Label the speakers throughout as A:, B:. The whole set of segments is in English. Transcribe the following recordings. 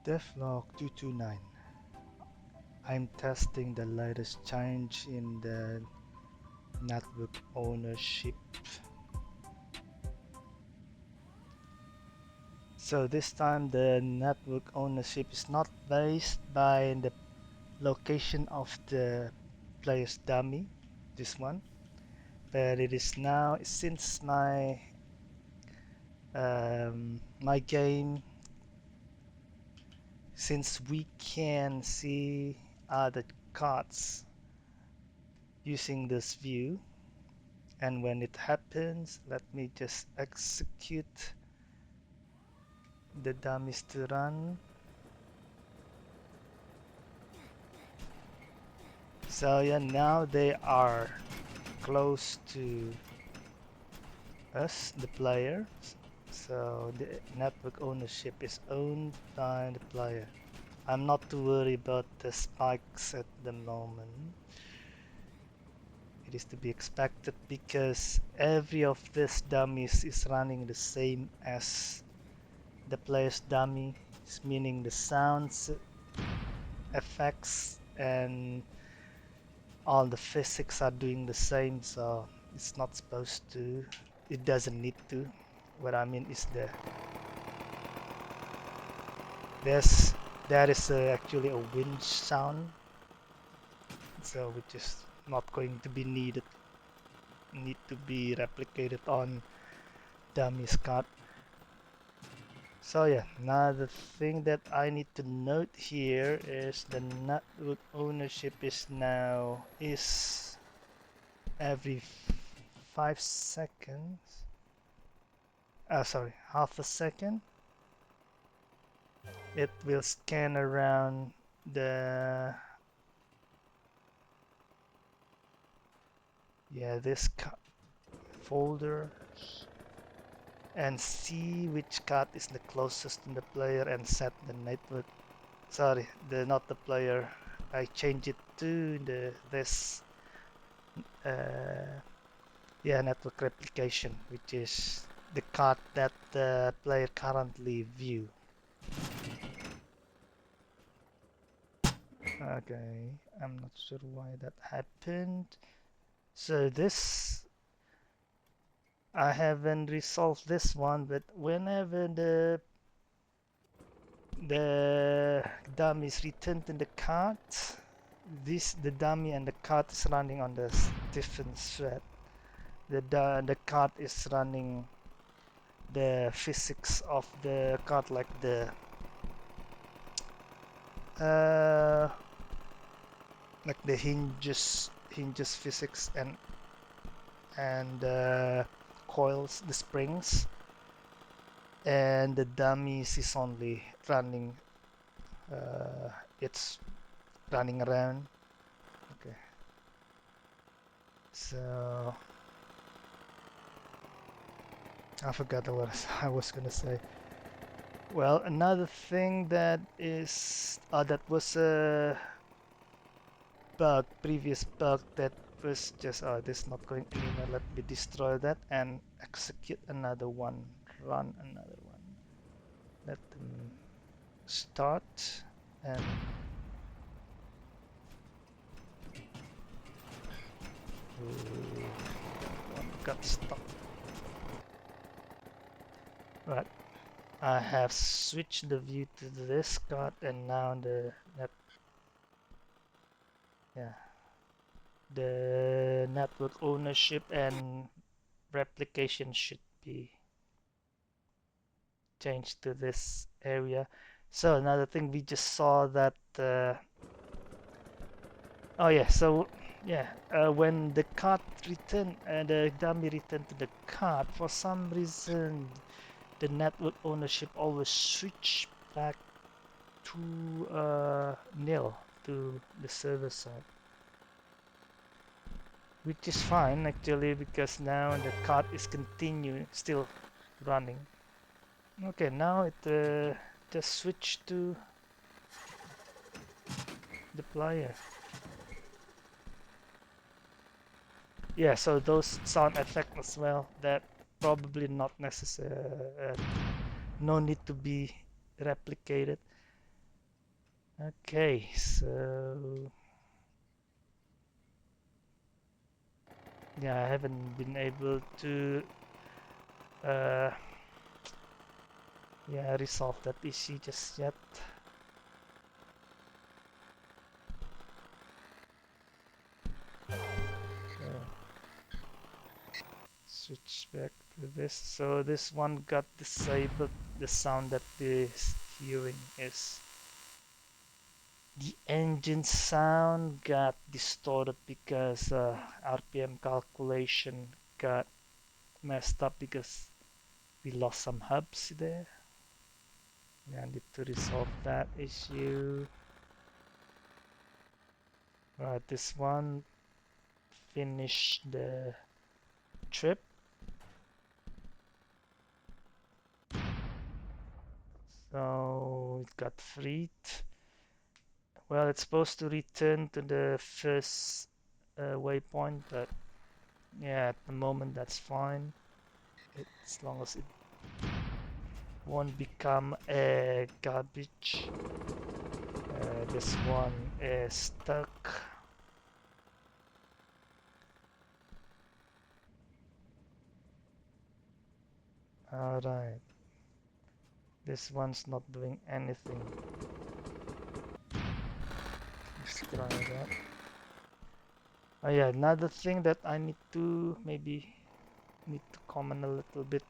A: Devlog 229. I'm testing the latest change in the network ownership. So this time the network ownership is not based by the location of the player's dummy, this one, but it is now, since my game, since we can see the cards using this view, and when it happens, let me just execute the dummies to run. So yeah, now they are close to us, the players. So the network ownership is owned by the player. I'm not too worried about the spikes at the moment. It is to be expected because every of these dummies is running the same as the player's dummy, meaning the sounds, effects, and all the physics are doing the same, so it's not supposed to, it doesn't need to. What I mean is there is actually a wind sound, so which is not going to be need to be replicated on dummy's card. So yeah, now the thing that I need to note here is the network ownership is every 5 seconds. Sorry, half a second. It will scan around the this folder and see which card is the closest to the player and set the network. Sorry, not the player. I change it to this network replication, which is the card that the player currently view. Okay, I'm not sure why that happened. So this, I haven't resolved this one, but whenever the dummy is returned to the card, the dummy and the card is running on the different thread. The card is running the physics of the card, like the hinges physics and coils, the springs, and the dummies is only running it's running around. Okay, so I forgot what I was gonna say. Well, another thing that is that was a previous bug that was just this is not going anywhere. Let me destroy that and execute another one, run another one. Let them start and one got stuck. Right, I have switched the view to this card, and now the network ownership and replication should be changed to this area. So another thing, we just saw that when the card return the dummy return to the card, for some reason the network ownership always switch back to nil, to the server side, which is fine actually, because now the card is still running. Okay, now it just switched to the player. Yeah, so those sound effects as well, that probably not necessary, no need to be replicated. Okay, so yeah, I haven't been able to yeah, resolve that issue just yet. So switch back to this. So this one got disabled. The sound that is hearing is the engine sound got distorted because RPM calculation got messed up because we lost some hubs there. I need to resolve that issue. Right, this one finish the trip. So it got freed. Well, it's supposed to return to the first waypoint, but yeah, at the moment that's fine. As long as it won't become a garbage. This one is stuck. Alright. This one's not doing anything. Let's try that. Oh yeah, another thing that I need to comment a little bit,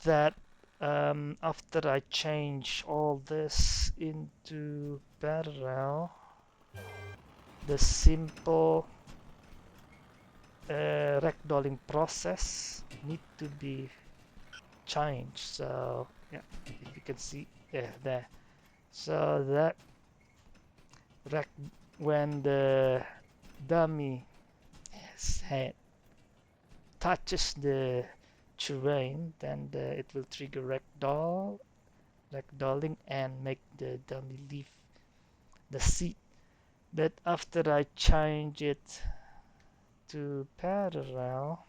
A: that after I change all this into parallel, the simple ragdolling process need to be changed. So yeah, if you can see, yeah, there. So that when the dummy head touches the terrain, then it will trigger ragdolling and make the dummy leave the seat. But after I change it to parallel,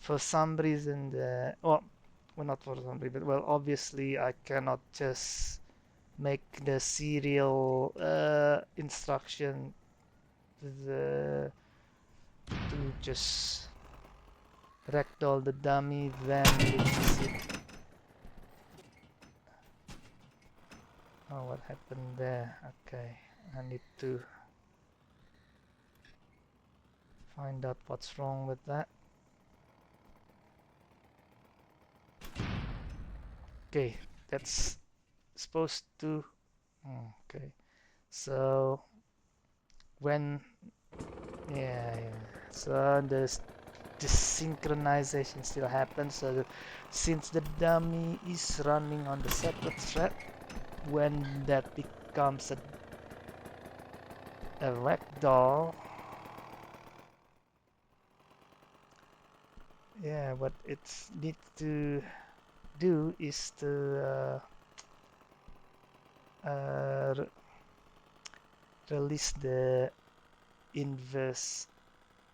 A: for some reason well, not for some reason, well, obviously I cannot just make the serial instruction to just ragdoll the dummy, then release it. Oh, what happened there? Okay, I need to find out what's wrong with that. Okay, that's supposed to... Okay, so when... Yeah. So this synchronization still happens. So since the dummy is running on the separate thread, when that becomes a ragdoll, yeah, what it needs to do is to release the inverse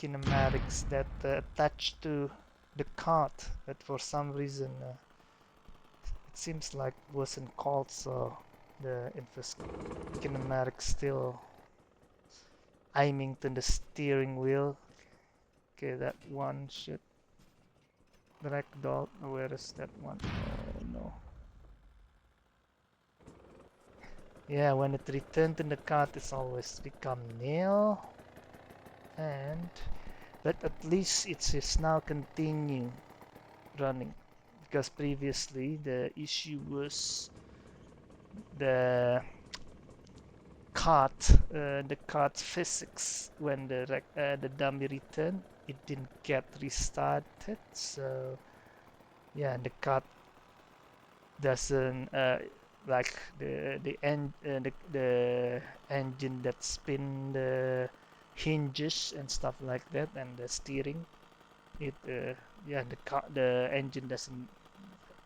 A: kinematics that attach to the cart, but for some reason it seems like wasn't called, so the inverse kinematics still aiming to the steering wheel. Okay, that one should ragdoll. Where is that one? Oh no. Yeah, when it returns to the cart, it's always become nil. But at least it is now continue running, because previously the issue was the kart physics. When the dummy returned, it didn't get restarted. So yeah, the kart doesn't like the engine that spin the hinges and stuff like that, and the steering. It yeah, the engine doesn't.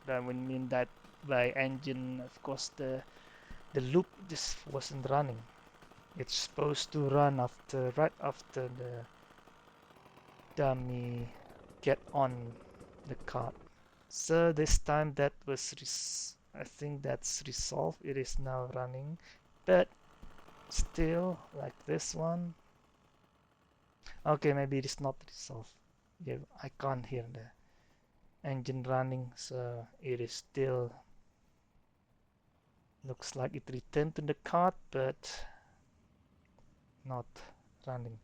A: That would mean that by engine, of course, the loop just wasn't running. It's supposed to run right after the dummy get on the cart. So this time that was I think that's resolved. It is now running, but still like this one. Okay, maybe it is not resolved. Yeah, I can't hear the engine running, so it is still looks like it returned to the cart, but not running.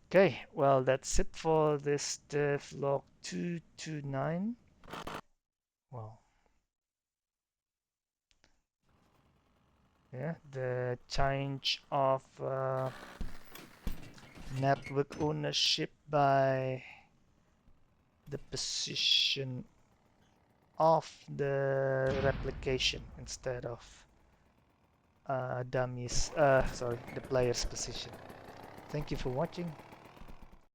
A: Okay, well, that's it for this Devlog 229. Well, yeah, the change of network ownership by the position of the replication instead of the player's position. Thank you for watching.